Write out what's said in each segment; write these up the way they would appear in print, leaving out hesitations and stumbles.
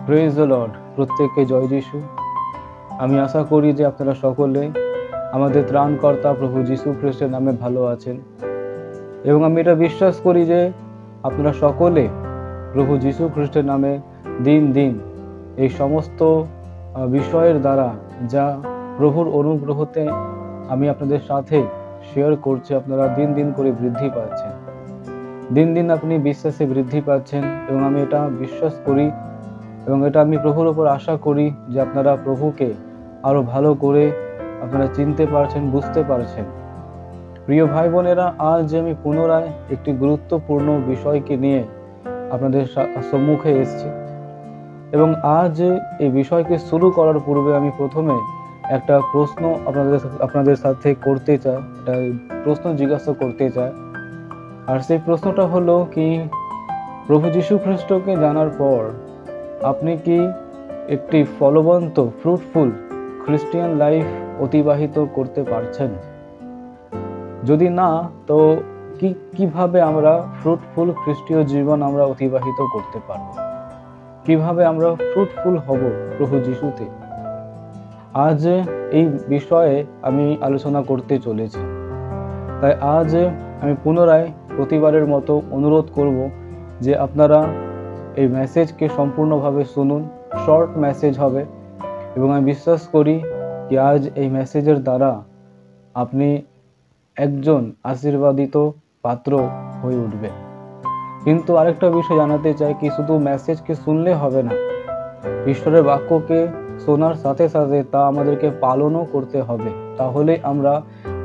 Praise the Lord. প্রত্যেককে জয় যিশু। আমি আশা করি যে আপনারা সকলে আমাদের ত্রাণকর্তা প্রভু যিশু খ্রিস্টের নামে ভালো আছেন, এবং আমি এটা বিশ্বাস করি যে আপনারা সকলে প্রভু যিশু খ্রিস্টের নামে দিন দিন এই সমস্ত বিষয়ের দ্বারা যা প্রভুর অনুগ্রহতে আমি আপনাদের সাথে শেয়ার করছি, আপনারা দিন দিন করে বৃদ্ধি পাচ্ছেন। দিন দিন আপনি বিশ্বাসে বৃদ্ধি পাচ্ছেন, এবং আমি এটা বিশ্বাস করি এবং এটা আমি প্রভুর ওপর আশা করি যে আপনারা প্রভুকে আরো ভালো করে আপনারা চিনতে পারছেন, বুঝতে পারছেন। প্রিয় ভাই বোনেরা, আজ আমি পুনরায় একটি গুরুত্বপূর্ণ বিষয়কে নিয়ে আপনাদের সম্মুখে এসেছি, এবং আজ এই বিষয়কে শুরু করার পূর্বে আমি প্রথমে একটা প্রশ্ন আপনাদের সাথে করতে চাই, একটা প্রশ্ন জিজ্ঞাসা করতে চাই। আর সেই প্রশ্নটা হলো কি, প্রভু যীশু খ্রিস্টকে জানার পর আপনি কি একটি ফলবন্ত ফ্রুটফুল খ্রিস্টিয়ান লাইফ অতিবাহিত করতে পারছেন? যদি না, তো কিভাবে আমরা ফ্রুটফুল খ্রিস্টীয় জীবন আমরা অতিবাহিত করতে পারব? কিভাবে আমরা ফ্রুটফুল হব প্রভু যিশুতে? আজ এই বিষয়ে আমি আলোচনা করতে চলেছি। তাই আজ আমি পুনরায় প্রতিবারের মতো অনুরোধ করব যে আপনারা এই মেসেজকে সম্পূর্ণভাবে শুনুন। শর্ট মেসেজ হবে, এবং আমি বিশ্বাস করি যে আজ এই মেসেজের দ্বারা আপনি একজন আশীর্বাদিত পাত্র হয়ে উঠবে। কিন্তু আরেকটা বিষয় জানাতে চাই কি, শুধু মেসেজকে শুনলে হবে না, ঈশ্বরের বাক্যকে শোনার সাথে সাথে তা আমাদেরকে পালনও করতে হবে। তাহলে আমরা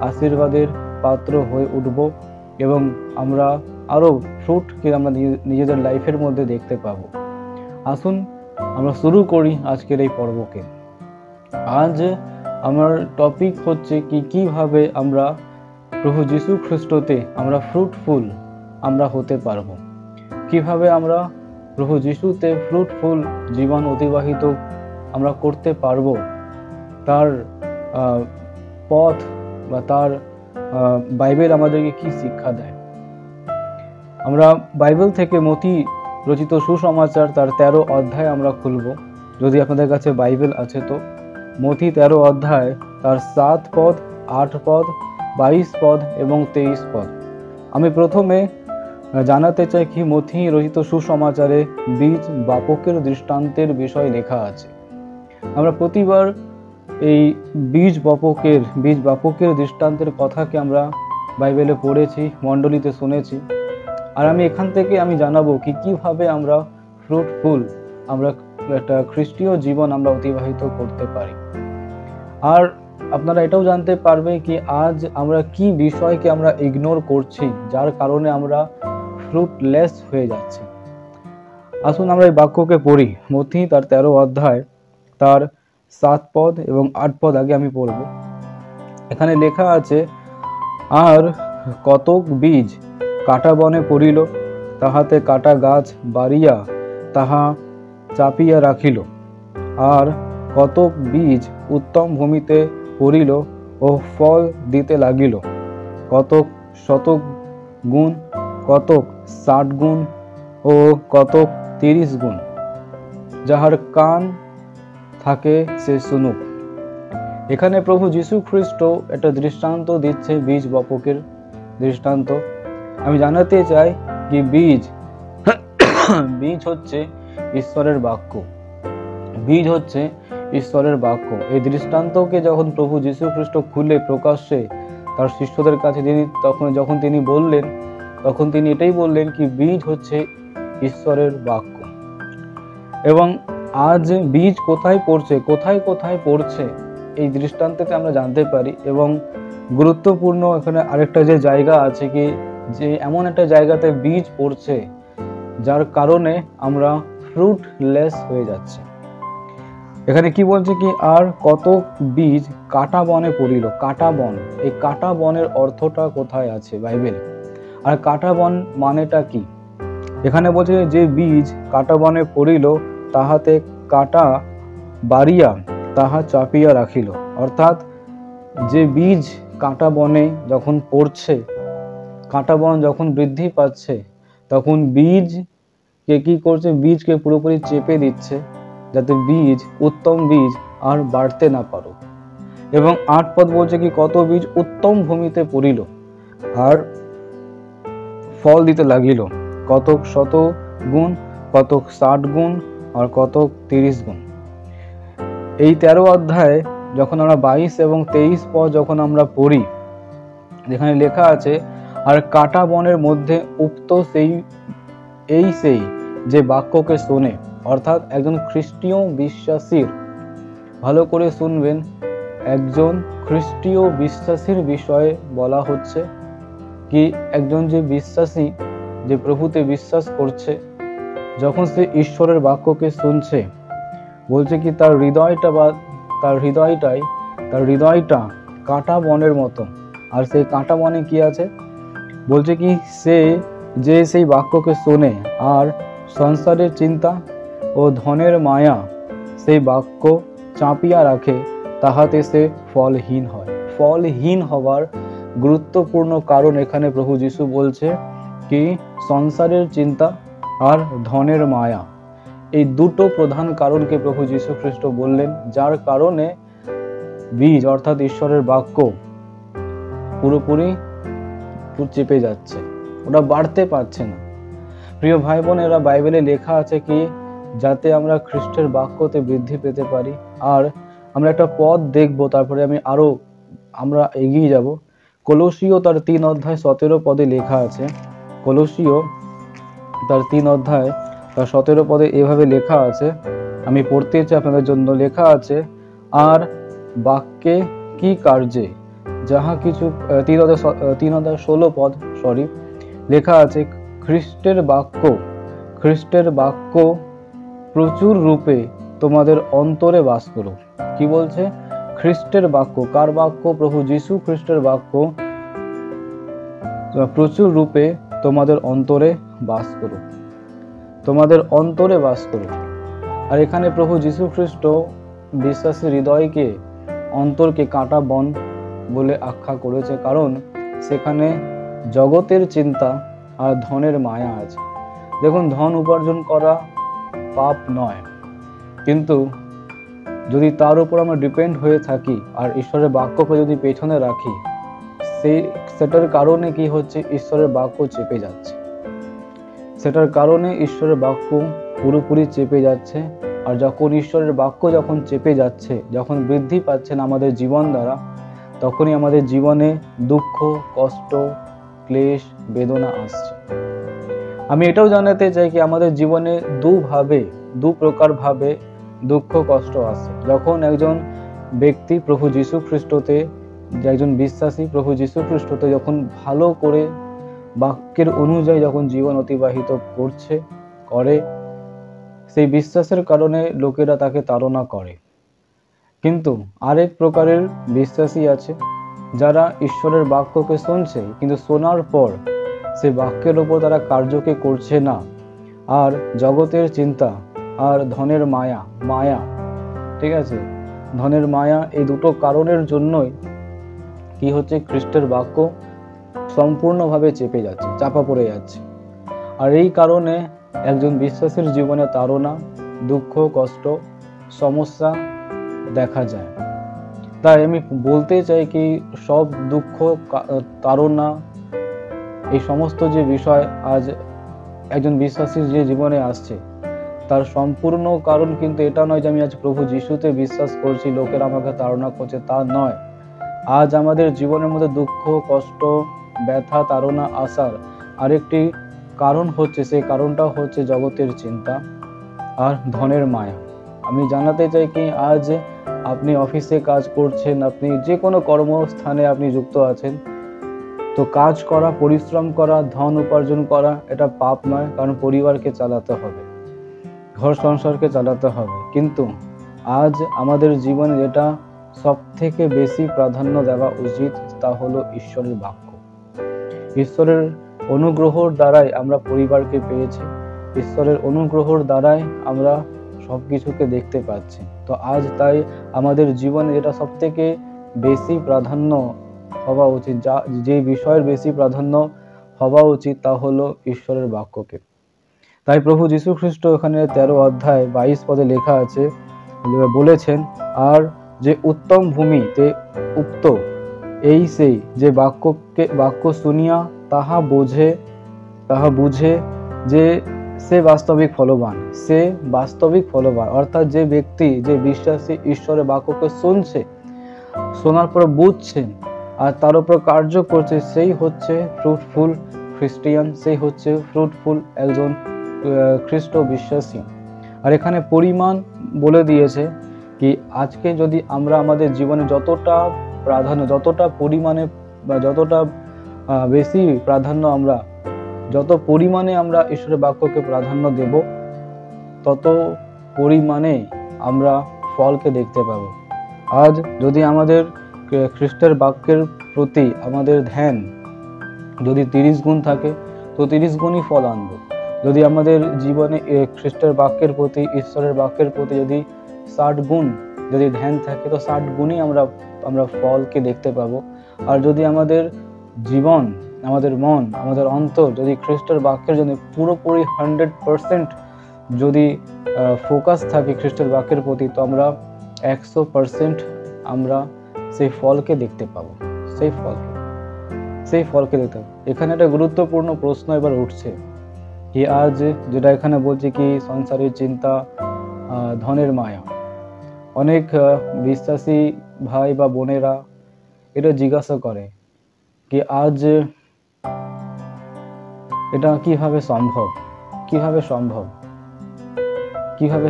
আশীর্বাদের পাত্র হয়ে উঠব, এবং আমরা আরো ফ্রুটকে আমরা নিজেদের লাইফের মধ্যে দেখতে পাবো। আসুন আমরা শুরু করি আজকের এই পর্বকে। আজ আমার টপিক হচ্ছে কি, কিভাবে আমরা প্রভু যীশু খ্রিস্টতে আমরা ফ্রুটফুল আমরা হতে পারবো, কিভাবে আমরা প্রভু যিশুতে ফ্রুটফুল জীবন অতিবাহিত আমরা করতে পারবো। তার পথ বা তার বাইবেল আমাদেরকে কি শিক্ষা দেয়। আমরা বাইবেল থেকে মতি রচিত সুসমাচার তার 13 অধ্যায় আমরা খুলব। যদি আপনাদের কাছে বাইবেল আছে তো মতি 13 অধ্যায় তার 7 পদ, 8 পদ, 22 পদ এবং 23 পদ। আমি প্রথমে জানাতে চাই কি, মতি রচিত সুসমাচারে বীজ বাপকের দৃষ্টান্তের বিষয় লেখা আছে। আমরা প্রতিবার এই বীজ বাপকের দৃষ্টান্তের কথাকে আমরা বাইবেলে পড়েছি, মণ্ডলীতে শুনেছি। আর আমি এখান থেকে আমি জানাবো কি, কিভাবে আমরা ফ্রুটফুল আমরা একটা খ্রিস্টীয় জীবন আমরা অতিবাহিত করতে পারি। আর আপনারা এটাও জানতে পারবে কি, আজ আমরা কি বিষয়কে আমরা ইগনোর করছি, যার কারণে আমরা ফ্রুটলেস হয়ে যাচ্ছি। আসুন আমরা এই বাক্যকে পড়ি। মথি তার 13 অধ্যায় তার 7 পদ এবং 8 পদ আগে আমি পড়ব। এখানে লেখা আছে, আর কতক বীজ কাটা বনে পড়িল, তাহাতে কাটা গাছ বাড়িয়া তাহা চাপিয়া রাখিল। আর কতক বীজ উত্তম ভূমিতে পড়িল ও ফল দিতে লাগিল, কতক 100 গুণ, কতক 60 গুণ ও কতক 30 গুণ। যাহার কান থাকে সে শুনুক। এখানে প্রভু যীশু খ্রিস্ট একটা দৃষ্টান্ত দিচ্ছে, বীজ বপকের দৃষ্টান্ত। আমি জানাতে চাই কি, বীজ হচ্ছে ঈশ্বরের বাক্য। বীজ হচ্ছে ঈশ্বরের বাক্য। এই দৃষ্টান্তকে যখন প্রভু যীশু খ্রিস্ট খুলে প্রকাশ্যে তার শিষ্যদের কাছে যখন তিনি বললেন, তখন তিনি এটাই বললেন কি, বীজ হচ্ছে ঈশ্বরের বাক্য। এবং আজ বীজ কোথায় পড়ছে এই দৃষ্টান্ততে আমরা জানতে পারি। এবং গুরুত্বপূর্ণ এখানে আরেকটা যে জায়গা আছে কি, যে এমন একটা জায়গাতে বীজ পড়ছে যার কারণে আমরা ফ্রুটলেস হয়ে যাচ্ছে। এখানে কি বলছে কি, আর কত বীজ কাটা বনে পড়িল। কাটা বন, এই কাটা বনের অর্থটা কোথায় আছে বাইবেলে, আর কাটা বন মানেটা কি? এখানে বলছে যে বীজ কাটা বনে পড়িল, তাহাতে কাটা বাড়িয়া তাহা চাপিয়া রাখিল। অর্থাৎ যে বীজ কাটা বনে যখন পড়ছে, কাটা বন যখন বৃদ্ধি পাচ্ছে, তখন বীজকে কি করছে, বীজকে পুরোপুরি চেপে দিচ্ছে, যাতে বীজ, উত্তম বীজ আর বাড়তে না পারো। এবং 8 পদ বলছে কি কত বীজ উত্তম ভূমিতে পড়িল আর ফল দিতে লাগিল, কতক 100 গুণ, কতক 60 গুণ আর কতক 30 গুণ। এই 13 অধ্যায়ে যখন আমরা 22 এবং 23 পদ যখন আমরা পড়ি, যেখানে লেখা আছে, আর কাটা বনের মধ্যে উক্ত সেই যে বাক্যকে শোনে, অর্থাৎ একজন খ্রিস্টীয় বিশ্বাসীর, ভালো করে শুনবেন, একজন খ্রিস্টীয় বিশ্বাসীর বিষয়ে বলা হচ্ছে কি একজন যে বিশ্বাসী, যে প্রভুতে বিশ্বাস করছে, যখন সে ঈশ্বরের বাক্যকে শুনছে, বলছে কি তার হৃদয়টা কাঁটা বনের মতো। আর সেই কাঁটা বনে কি আছে, বলছে কি সে যে সেই বাক্যকে শোনে আর সংসারের চিন্তা ও ধনের মায়া সেই বাক্য চাপিয়া রাখে, তাহাতে সে ফলহীন হয়। ফলহীন হওয়ার গুরুত্বপূর্ণ কারণ এখানে প্রভু যিশু বলছে কি সংসারের চিন্তা আর ধনের মায়া, এই দুটো প্রধান কারণকে প্রভু যীশু খ্রিস্ট বললেন, যার কারণে বীজ অর্থাৎ ঈশ্বরের বাক্য পুরোপুরি চেপে যাচ্ছে, ওটা বাড়তে পারছে না। প্রিয় ভাই বোনেরা, বাইবেলে লেখা আছে কি যাতে আমরা খ্রিস্টের বাক্যতে বৃদ্ধি পেতে পারি। আর আমরা একটা পদ দেখবো, তারপরে আমরা এগিয়ে যাব। কলসীয় তার 3 অধ্যায় 17 পদে লেখা আছে, কলসীয় তার 3 অধ্যায় তার 17 পদে এভাবে লেখা আছে, আমি পড়তে চাই আপনাদের জন্য। লেখা আছে, আর বাক্যে কি কার্যে যাহা কিছু, 3 অধ্যায় 16 পদ লেখা আছে, খ্রিস্টের বাক্য প্রচুর রূপে তোমাদের অন্তরে বাস করো। কি বলছে? খ্রিস্টের বাক্য, কার বাক্য? প্রভু যীশু খ্রিস্টের বাক্য প্রচুর রূপে তোমাদের অন্তরে বাস করো, তোমাদের অন্তরে বাস করো। আর এখানে প্রভু যীশু খ্রিস্ট বিশ্বাসী হৃদয়কে, অন্তরকে কাঁটা বন বলে আখ্যা করেছে, কারণ সেখানে জগতের চিন্তা আর ধনের মায়া আছে। দেখুন, ধন উপার্জন করা পাপ নয়, কিন্তু যদি তার উপর আমরা ডিপেন্ড হয়ে থাকি আর ঈশ্বরের বাক্যকে যদি পেছনে রাখি, সেটার কারণে কি হচ্ছে, ঈশ্বরের বাক্য চেপে যাচ্ছে, সেটার কারণে ঈশ্বরের বাক্য পুরোপুরি চেপে যাচ্ছে। আর যখন ঈশ্বরের বাক্য যখন চেপে যাচ্ছে, যখন বৃদ্ধি পাচ্ছে না আমাদের জীবন দ্বারা, তখনই আমাদের জীবনে দুঃখ, কষ্ট, ক্লেশ, বেদনা আসছে। আমি এটাও জানাতে চাই কি আমাদের জীবনে দু প্রকার ভাবে দুঃখ, কষ্ট আসে। যখন একজন ব্যক্তি প্রভু যীশু খ্রিস্টতে, একজন বিশ্বাসী প্রভু যীশু খ্রিস্টতে যখন ভালো করে বাক্যের অনুযায়ী যখন জীবন অতিবাহিত করে, সেই বিশ্বাসের কারণে লোকেরা তাকে তাড়না করে। কিন্তু আরেক প্রকারের বিশ্বাসী আছে, যারা ঈশ্বরের বাক্যকে শুনছে, কিন্তু শোনার পর সে বাক্যের ওপর তারা কার্যকে করছে না, আর জগতের চিন্তা আর ধনের মায়া, ঠিক আছে, ধনের মায়া, এই দুটো কারণের জন্যই কি হচ্ছে, খ্রিস্টের বাক্য সম্পূর্ণভাবে চেপে যাচ্ছে, চাপা পড়ে যাচ্ছে। আর এই কারণে একজন বিশ্বাসীর জীবনে তাড়না, দুঃখ, কষ্ট, সমস্যা দেখা যায়। তাই আমি বলতে চাই কি সব দুঃখ, তাড়না, এই সমস্ত যে বিষয় আজ একজন বিশ্বাসীর যে জীবনে আসছে, তার সম্পূর্ণ কারণ কিন্তু এটা নয় যে আমি আজ প্রভু যিশুতে বিশ্বাস করছি, লোকেরা আমাকে তাড়না করছে, তা নয়। আজ আমাদের জীবনের মধ্যে দুঃখ, কষ্ট, ব্যথা, তাড়না আসার আরেকটি কারণ হচ্ছে, সেই কারণটা হচ্ছে জগতের চিন্তা আর ধনের মায়া। আমি জানাতে চাই কি আজ আপনি অফিসে কাজ করছেন, আপনি যে কোনো কর্মস্থানে আপনি যুক্ত আছেন, তো কাজ করা, পরিশ্রম করা, ধন উপার্জন করা এটা পাপ নয়, কারণ পরিবারকে চালাতে হবে, ঘর সংসারকে চালাতে হবে। কিন্তু আজ আমাদের জীবনে যেটা সব থেকে বেশি প্রাধান্য দেওয়া উচিত, তা হলো ঈশ্বরের বাক্য। ঈশ্বরের অনুগ্রহর দ্বারাই আমরা পরিবারকে পেয়েছি, ঈশ্বরের অনুগ্রহর দ্বারাই আমরা সবকিছুকে দেখতে পাচ্ছি। তো আজ তাই আমাদের জীবনে যেটা সব থেকে বেশি প্রাধান্য হওয়া উচিত, যে বিষয়ের বেশি প্রাধান্য হওয়া উচিত, তা হলো ঈশ্বরের বাক্যকে। তাই প্রভু যীশু খ্রিস্ট এখানে 13 অধ্যায় 22 পদে লেখা আছে, বলেছেন, আর যে উত্তম ভূমিতে উক্ত এই সেই যে বাক্য শুনিয়া তাহা বুঝে যে সে বাস্তবিক ফলবান, অর্থাৎ যে ব্যক্তি, যে বিশ্বাসী ঈশ্বরের বাক্যকে শুনছে, শোনার পর বুঝছেন আর তার উপর কার্য করছে, সেই হচ্ছে ফ্রুটফুল খ্রিস্টিয়ান, সেই হচ্ছে ফ্রুটফুল একজন খ্রিস্ট বিশ্বাসী। আর এখানে পরিমাণ বলে দিয়েছে কি আজকে যদি আমরা আমাদের জীবনে যতটা প্রাধান্য, যতটা পরিমাণে বা যতটা বেশি প্রাধান্য আমরা, যত পরিমাণে আমরা ঈশ্বরের বাক্যকে প্রাধান্য দেব, তত পরিমাণে আমরা ফলকে দেখতে পাবো। আজ যদি আমাদের খ্রিস্টের বাক্যের প্রতি আমাদের ধ্যান যদি 30 গুণ থাকে, তো 30 গুণই ফল আনবো। যদি আমাদের জীবনে খ্রিস্টের বাক্যের প্রতি, ঈশ্বরের বাক্যের প্রতি যদি 60 গুণ যদি ধ্যান থাকে, তো 60 গুণই আমরা ফলকে দেখতে পাবো। আর যদি আমাদের জীবন, আমাদের মন, আমাদের অন্তর যদি খ্রিস্টের বাক্যের জন্য পুরোপুরি 100% যদি ফোকাস থাকে খ্রিস্টের বাক্যের প্রতি, তো আমরা 100% আমরা সেই ফলকে দেখতে পাবো, সেই ফলকে দেখতে পাবো। এখানে একটা গুরুত্বপূর্ণ প্রশ্ন এবার উঠছে কি আজ যেটা এখানে বলছে কি সংসারের চিন্তা, ধনের মায়া, অনেক বিশ্বাসী ভাই বা বোনেরা এটা জিজ্ঞাসা করে কি আজ এটা কিভাবে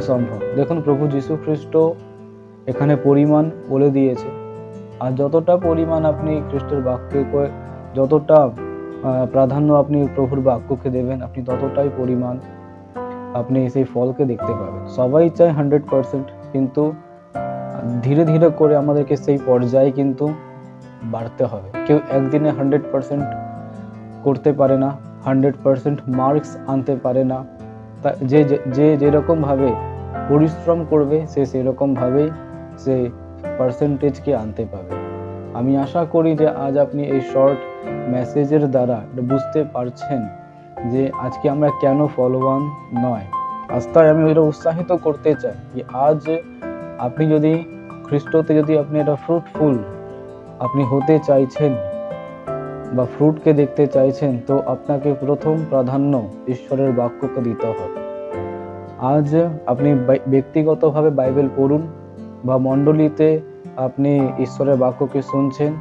সম্ভব। দেখুন, প্রভু যীশু খ্রিস্ট এখানে পরিমাণ বলে দিয়েছে। আর যতটা পরিমাণ আপনি খ্রিস্টের বাক্যকে, যতটা প্রাধান্য আপনি প্রভুর বাক্যকে দেবেন, আপনি ততটাই পরিমাণ আপনি সেই ফলকে দেখতে পাবেন। সবাই চায় 100%, কিন্তু ধীরে ধীরে করে আমাদেরকে সেই পর্যায়ে কিন্তু বাড়তে হবে। কেউ একদিনে 100% করতে পারে না, 100% মার্কস আনতে পারে না। যে যেরকম ভাবে পরিশ্রম করবে, সে সেরকম ভাবেই সে পার্সেন্টেজকে আনতে পারবে। আমি আশা করি যে আজ আপনি এই শর্ট মেসেজের দ্বারা বুঝতে পারছেন যে আজকে আমরা কেন ফলবান নয়। আস্তায় আমি এটা উৎসাহিত করতে চাই যে আজ আপনি যদি খ্রিস্টতে যদি আপনি এটা ফ্রুটফুল আপনি হতে চাইছেন বা ফ্রুটকে দেখতে চাইছেন, তো আপনাকে প্রথম প্রাধান্য ঈশ্বরের বাক্যকে দিতে হবে। আজ আপনি ব্যক্তিগতভাবে বাইবেল পড়ুন, বা মণ্ডলীতে আপনি ঈশ্বরের বাক্যকে শুনছেন,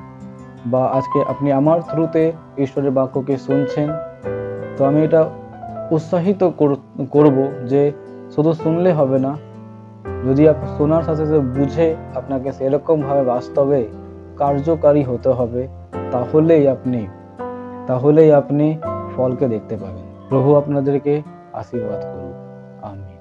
বা আজকে আপনি আমার থ্রুতে ঈশ্বরের বাক্যকে শুনছেন, তো আমি এটা উৎসাহিত করব যে শুধু শুনলে হবে না, যদি শোনার সাথে সাথে বুঝে আপনাকে সেরকমভাবে বাস্তবে কার্যকারী হতে হবে, তাহলেই আপনি ফলকে দেখতে পাবেন। প্রভু আপনাদেরকে আশীর্বাদ করুন। আমিন।